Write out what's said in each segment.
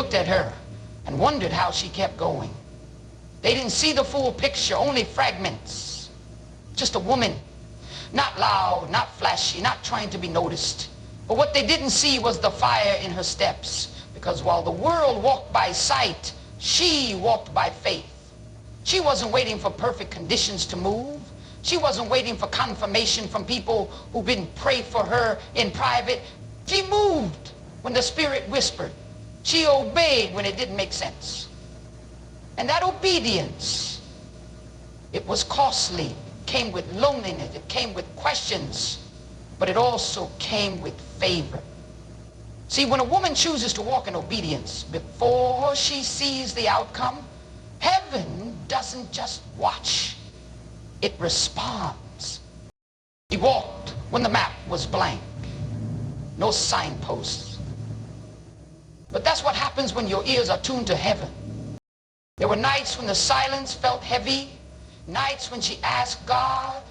looked at her and wondered how she kept going. They didn't see the full picture, only fragments. Just a woman, not loud, not flashy, not trying to be noticed. But what they didn't see was the fire in her steps. Because while the world walked by sight, she walked by faith. She wasn't waiting for perfect conditions to move. She wasn't waiting for confirmation from people who didn't pray for her in private. She moved when the Spirit whispered. She obeyed when it didn't make sense. And that obedience, it was costly. It came with loneliness. It came with questions. But it also came with favor. See, when a woman chooses to walk in obedience, before she sees the outcome, heaven doesn't just watch. It responds. He walked when the map was blank. No signposts. But that's what happens when your ears are tuned to heaven. There were nights when the silence felt heavy. Nights when she asked God,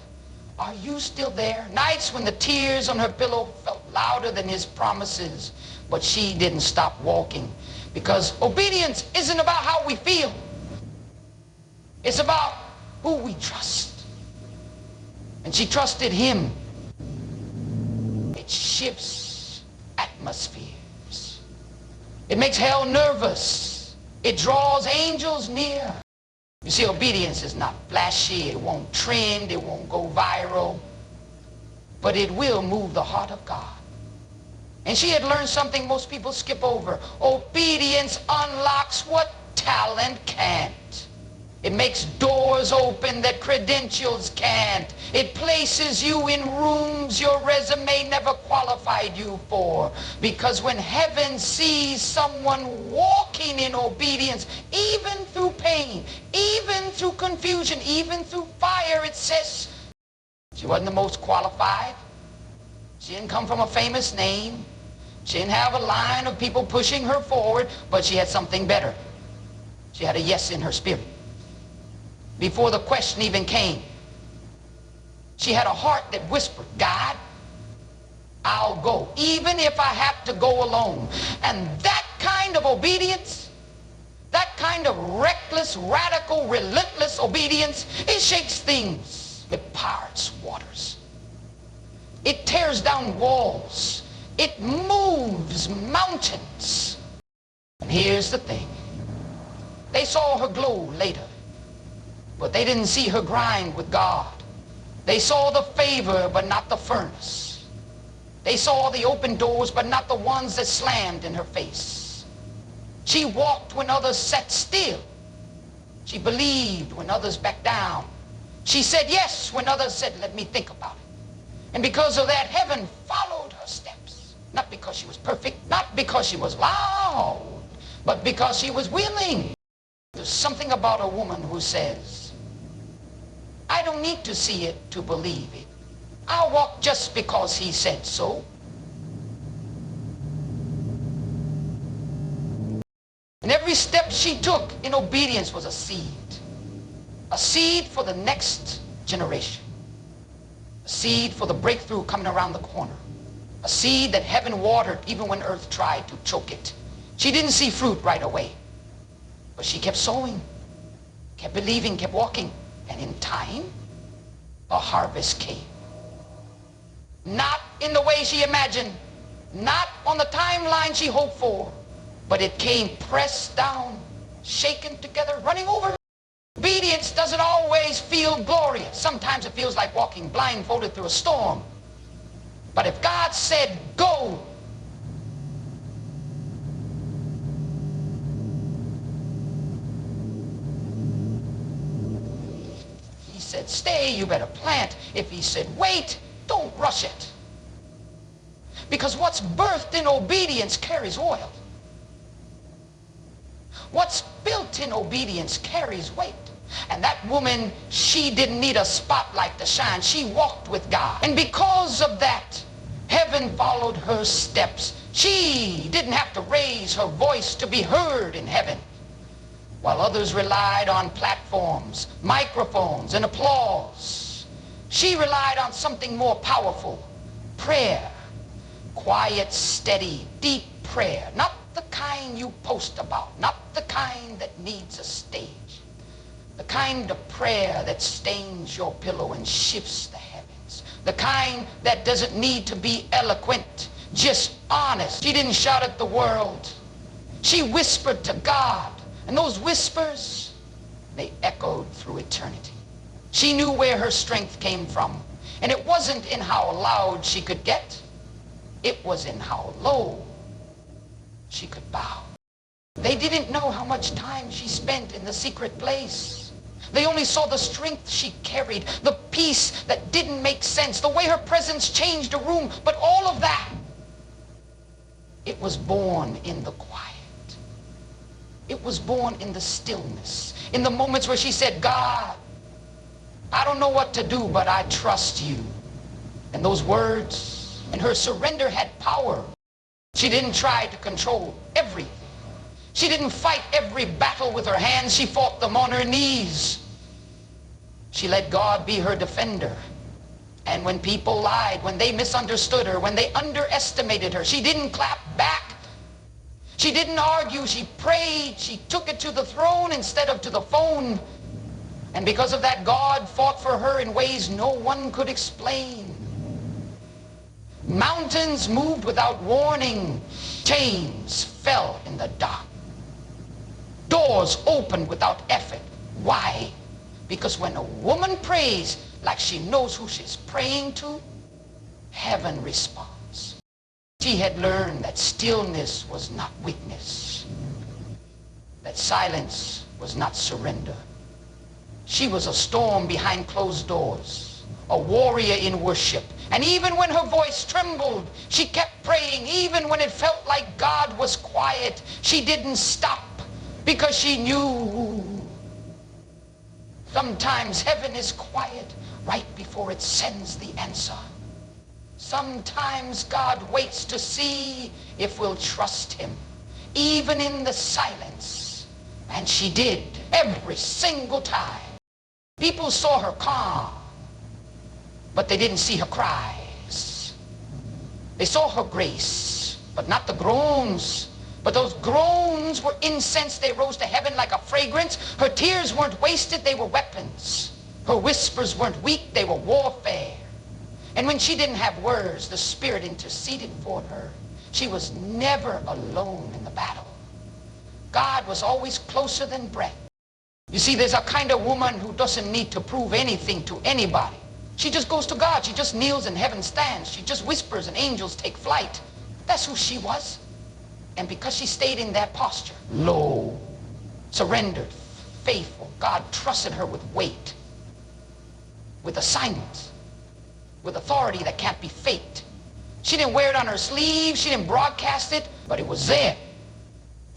"Are you still there?" Nights when the tears on her pillow felt louder than his promises. But she didn't stop walking. Because obedience isn't about how we feel. It's about who we trust. And she trusted him. It shifts atmospheres. It makes hell nervous. It draws angels near. You see, obedience is not flashy. It won't trend. It won't go viral. But it will move the heart of God. And she had learned something most people skip over. Obedience unlocks what talent can't. It makes doors open that credentials can't. It places you in rooms your resume never qualified you for. Because when heaven sees someone walking in obedience, even through pain, even through confusion, even through fire, it says she wasn't the most qualified. She didn't come from a famous name. She didn't have a line of people pushing her forward, but she had something better. She had a yes in her spirit. Before the question even came, she had a heart that whispered, "God, I'll go, even if I have to go alone." And that kind of obedience, that kind of reckless, radical, relentless obedience, it shakes things. It parts waters. It tears down walls. It moves mountains. And here's the thing. They saw her glow later, but they didn't see her grind with God. They saw the favor, but not the furnace. They saw the open doors, but not the ones that slammed in her face. She walked when others sat still. She believed when others backed down. She said yes when others said, "Let me think about it." And because of that, heaven followed her steps. Not because she was perfect, not because she was loud, but because she was willing. There's something about a woman who says, "I don't need to see it to believe it. I'll walk just because he said so." And every step she took in obedience was a seed for the next generation, a seed for the breakthrough coming around the corner, a seed that heaven watered even when earth tried to choke it. She didn't see fruit right away, but she kept sowing, kept believing, kept walking, and in time, a harvest came. Not in the way she imagined, not on the timeline she hoped for, but it came pressed down, shaken together, running over. Obedience doesn't always feel glorious. Sometimes it feels like walking blindfolded through a storm. But if God said, "Go," he said, "Stay, you better plant." If he said, "Wait," don't rush it. Because what's birthed in obedience carries oil. What's built in obedience carries weight. And that woman, she didn't need a spotlight to shine. She walked with God. And because of that, heaven followed her steps. She didn't have to raise her voice to be heard in heaven. While others relied on platforms, microphones, and applause, she relied on something more powerful: prayer. Quiet, steady, deep prayer. Not the kind you post about, not the kind that needs a stage, the kind of prayer that stains your pillow and shifts the heavens, the kind that doesn't need to be eloquent, just honest. She didn't shout at the world. She whispered to God, and those whispers, they echoed through eternity. She knew where her strength came from, and it wasn't in how loud she could get, it was in how low she could bow. They didn't know how much time she spent in the secret place. They only saw the strength she carried, the peace that didn't make sense, the way her presence changed a room. But all of that, it was born in the quiet. It was born in the stillness, in the moments where she said, God, I don't know what to do, but I trust you. And those words and her surrender had power. She didn't try to control everything. She didn't fight every battle with her hands. She fought them on her knees. She let God be her defender. And when people lied, when they misunderstood her, when they underestimated her, she didn't clap back. She didn't argue. She prayed. She took it to the throne instead of to the phone. And because of that, God fought for her in ways no one could explain. Mountains moved without warning. Chains fell in the dark. Doors opened without effort. Why? Because when a woman prays like she knows who she's praying to, heaven responds. She had learned that stillness was not weakness, that silence was not surrender. She was a storm behind closed doors, a warrior in worship. And even when her voice trembled, she kept praying. Even when it felt like God was quiet, she didn't stop, because she knew sometimes heaven is quiet right before it sends the answer. Sometimes God waits to see if we'll trust him, even in the silence. And she did, every single time. People saw her calm, but they didn't see her cries. They saw her grace, but not the groans. But those groans were incense. They rose to heaven like a fragrance. Her tears weren't wasted. They were weapons. Her whispers weren't weak. They were warfare. And when she didn't have words, the Spirit interceded for her. She was never alone in the battle. God was always closer than breath. You see, there's a kind of woman who doesn't need to prove anything to anybody. She just goes to God. She just kneels and heaven stands. She just whispers and angels take flight. That's who she was. And because she stayed in that posture, low, surrendered, faithful, God trusted her with weight, with assignments, with authority that can't be faked. She didn't wear it on her sleeve. She didn't broadcast it, but it was there.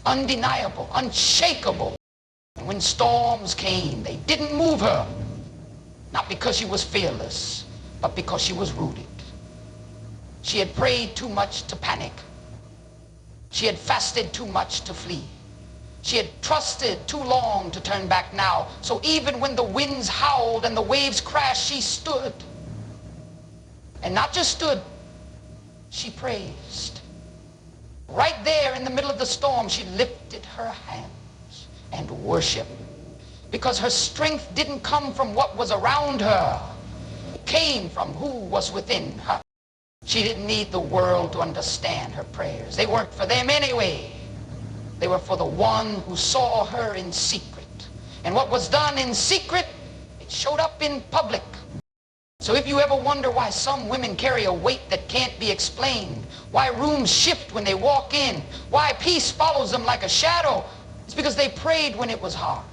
Undeniable, unshakable. And when storms came, they didn't move her. Not because she was fearless, but because she was rooted. She had prayed too much to panic. She had fasted too much to flee. She had trusted too long to turn back now. So even when the winds howled and the waves crashed, she stood. And not just stood, she praised. Right there in the middle of the storm, she lifted her hands and worshiped. Because her strength didn't come from what was around her. It came from who was within her. She didn't need the world to understand her prayers. They weren't for them anyway. They were for the one who saw her in secret. And what was done in secret, it showed up in public. So if you ever wonder why some women carry a weight that can't be explained, why rooms shift when they walk in, why peace follows them like a shadow, it's because they prayed when it was hard.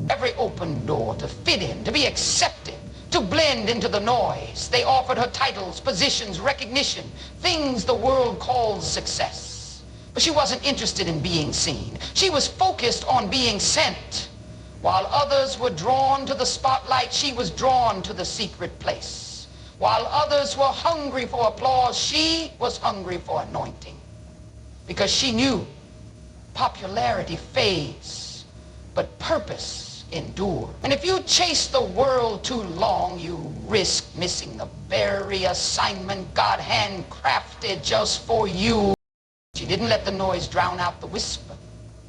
Every open door to fit in, to be accepted, to blend into the noise. They offered her titles, positions, recognition, things the world calls success. But she wasn't interested in being seen. She was focused on being sent. While others were drawn to the spotlight, she was drawn to the secret place. While others were hungry for applause, she was hungry for anointing. Because she knew popularity fades, but purpose, endure. And if you chase the world too long, you risk missing the very assignment God handcrafted just for you. She didn't let the noise drown out the whisper,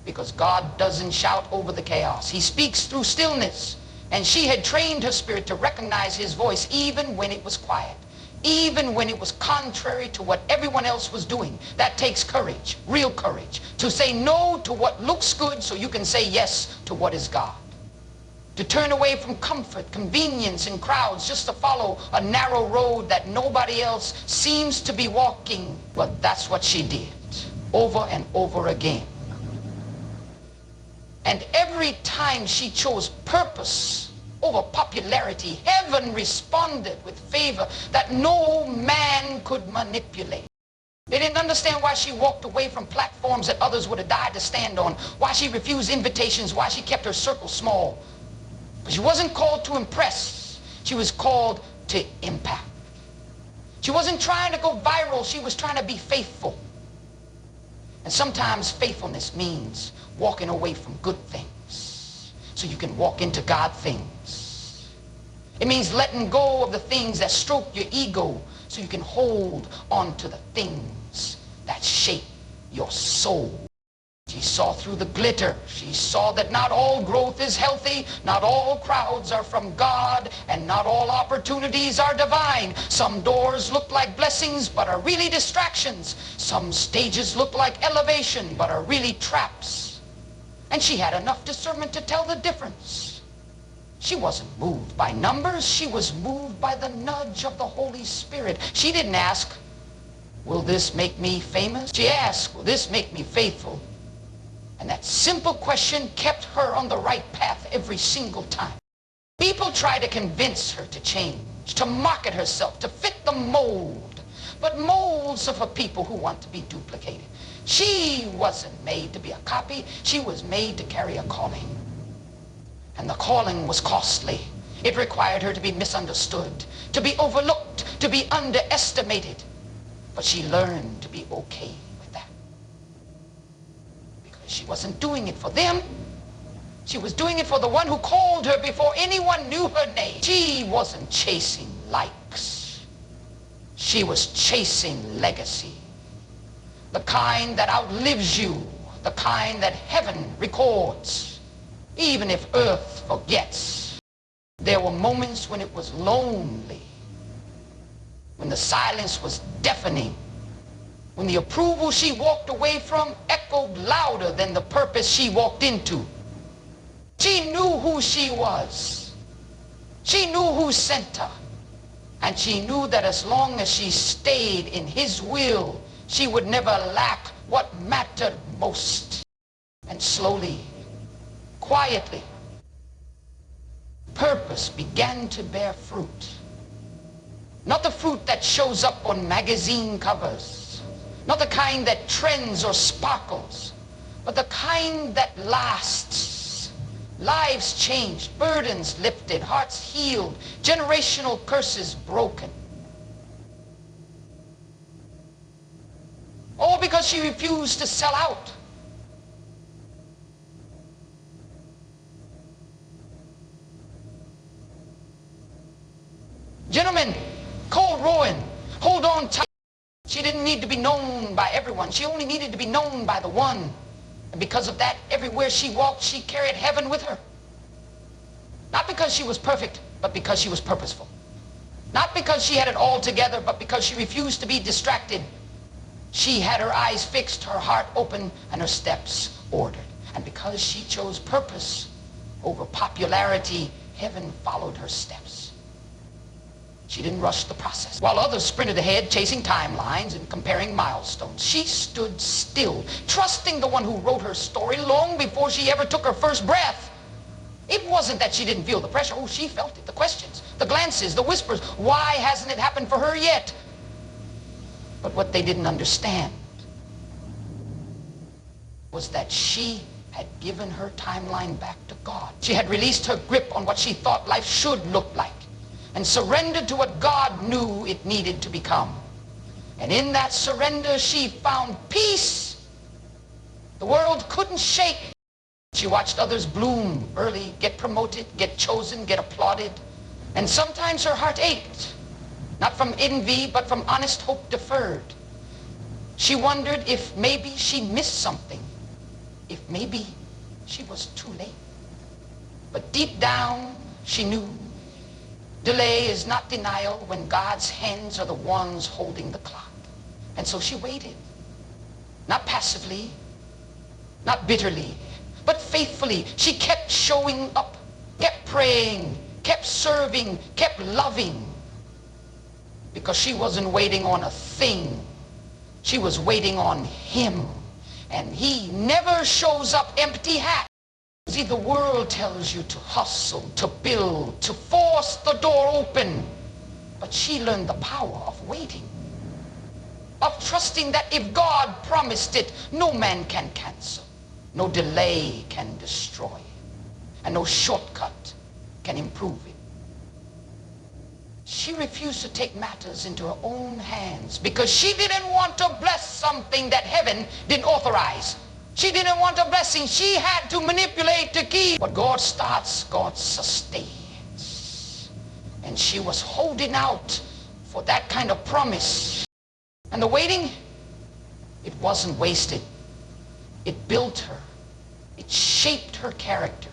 because God doesn't shout over the chaos. He speaks through stillness, and she had trained her spirit to recognize his voice even when it was quiet, even when it was contrary to what everyone else was doing. That takes courage, real courage, to say no to what looks good so you can say yes to what is God. To turn away from comfort, convenience, and crowds just to follow a narrow road that nobody else seems to be walking. Well, that's what she did, over and over again. And every time she chose purpose over popularity, heaven responded with favor that no man could manipulate. They didn't understand why she walked away from platforms that others would have died to stand on, why she refused invitations, why she kept her circle small. But she wasn't called to impress. She was called to impact. She wasn't trying to go viral. She was trying to be faithful. And sometimes faithfulness means walking away from good things so you can walk into God things. It means letting go of the things that stroke your ego so you can hold on to the things that shape your soul. She saw through the glitter. She saw that not all growth is healthy, not all crowds are from God, and not all opportunities are divine. Some doors look like blessings but are really distractions. Some stages look like elevation but are really traps. And she had enough discernment to tell the difference. She wasn't moved by numbers. She was moved by the nudge of the Holy Spirit. She didn't ask, will this make me famous? She asked, will this make me faithful? And that simple question kept her on the right path every single time. People try to convince her to change, to market herself, to fit the mold. But molds are for people who want to be duplicated. She wasn't made to be a copy. She was made to carry a calling. And the calling was costly. It required her to be misunderstood, to be overlooked, to be underestimated. But she learned to be okay. She wasn't doing it for them. She was doing it for the one who called her before anyone knew her name. She wasn't chasing likes. She was chasing legacy. The kind that outlives you. The kind that heaven records. Even if earth forgets. There were moments when it was lonely. When the silence was deafening. When the approval she walked away from echoed louder than the purpose she walked into. She knew who she was. She knew who sent her. And she knew that as long as she stayed in his will, she would never lack what mattered most. And slowly, quietly, purpose began to bear fruit. Not the fruit that shows up on magazine covers. Not the kind that trends or sparkles, but the kind that lasts. Lives changed, burdens lifted, hearts healed, generational curses broken. All because she refused to sell out. Gentlemen, cold ruin, hold on tight. She didn't need to be known by everyone. She only needed to be known by the one. And because of that, everywhere she walked, she carried heaven with her. Not because she was perfect, but because she was purposeful. Not because she had it all together, but because she refused to be distracted. She had her eyes fixed, her heart open, and her steps ordered. And because she chose purpose over popularity, heaven followed her steps. She didn't rush the process. While others sprinted ahead, chasing timelines and comparing milestones, she stood still, trusting the one who wrote her story long before she ever took her first breath. It wasn't that she didn't feel the pressure. Oh, she felt it. The questions, the glances, the whispers. Why hasn't it happened for her yet? But what they didn't understand was that she had given her timeline back to God. She had released her grip on what she thought life should look like, and surrendered to what God knew it needed to become. And in that surrender, she found peace the world couldn't shake. She watched others bloom early, get promoted, get chosen, get applauded. And sometimes her heart ached, not from envy, but from honest hope deferred. She wondered if maybe she missed something, if maybe she was too late. But deep down, she knew delay is not denial when God's hands are the ones holding the clock. And so she waited, not passively, not bitterly, but faithfully. She kept showing up, kept praying, kept serving, kept loving, because she wasn't waiting on a thing. She was waiting on him, and he never shows up empty-handed. See, the world tells you to hustle, to build, to force the door open, but she learned the power of waiting, of trusting that if God promised it, no man can cancel, no delay can destroy, and no shortcut can improve it. She refused to take matters into her own hands because she didn't want to bless something that heaven didn't authorize. She didn't want a blessing she had to manipulate to keep. What God starts, God sustains. And she was holding out for that kind of promise. And the waiting, it wasn't wasted. It built her. It shaped her character.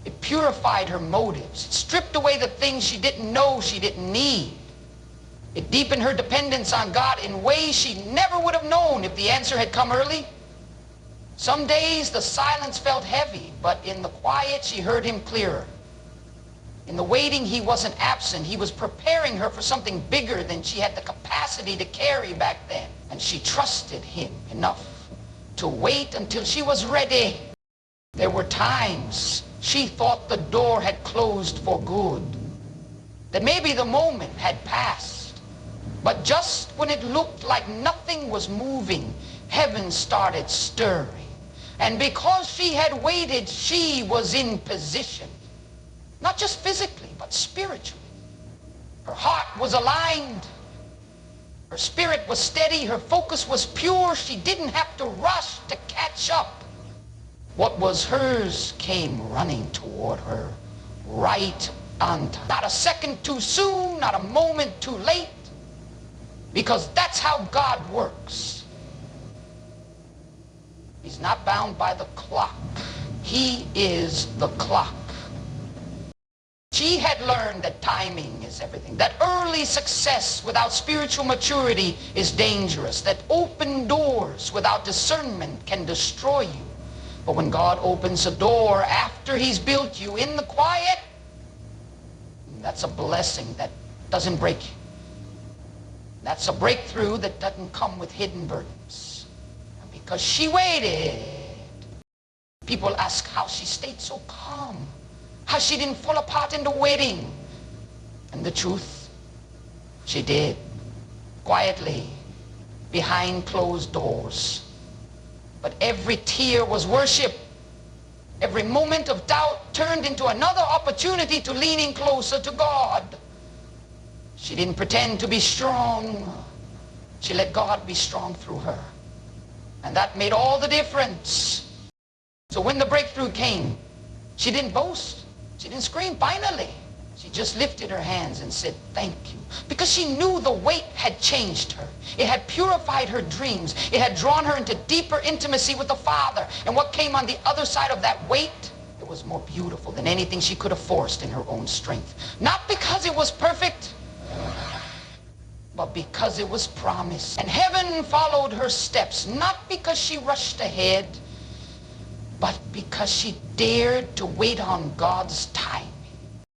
It purified her motives. It stripped away the things she didn't know she didn't need. It deepened her dependence on God in ways she never would have known if the answer had come early. Some days the silence felt heavy, but in the quiet she heard him clearer. In the waiting, he wasn't absent. He was preparing her for something bigger than she had the capacity to carry back then. And she trusted him enough to wait until she was ready. There were times she thought the door had closed for good, that maybe the moment had passed. But just when it looked like nothing was moving, heaven started stirring. And because she had waited, she was in position, not just physically, but spiritually. Her heart was aligned. Her spirit was steady. Her focus was pure. She didn't have to rush to catch up. What was hers came running toward her, right on time. Not a second too soon, not a moment too late, because that's how God works. He's not bound by the clock. He is the clock. She had learned that timing is everything, that early success without spiritual maturity is dangerous, that open doors without discernment can destroy you. But when God opens a door after he's built you in the quiet, that's a blessing that doesn't break you. That's a breakthrough that doesn't come with hidden burdens. And because she waited, people ask how she stayed so calm, how she didn't fall apart in the waiting. And the truth, she did, quietly, behind closed doors. But every tear was worship. Every moment of doubt turned into another opportunity to leaning closer to God. She didn't pretend to be strong. She let God be strong through her. And that made all the difference. So when the breakthrough came, she didn't boast. She didn't scream, finally. She just lifted her hands and said, thank you. Because she knew the weight had changed her. It had purified her dreams. It had drawn her into deeper intimacy with the Father. And what came on the other side of that weight, it was more beautiful than anything she could have forced in her own strength. Not because it was perfect, but because it was promised. And heaven followed her steps, not because she rushed ahead, but because she dared to wait on God's time.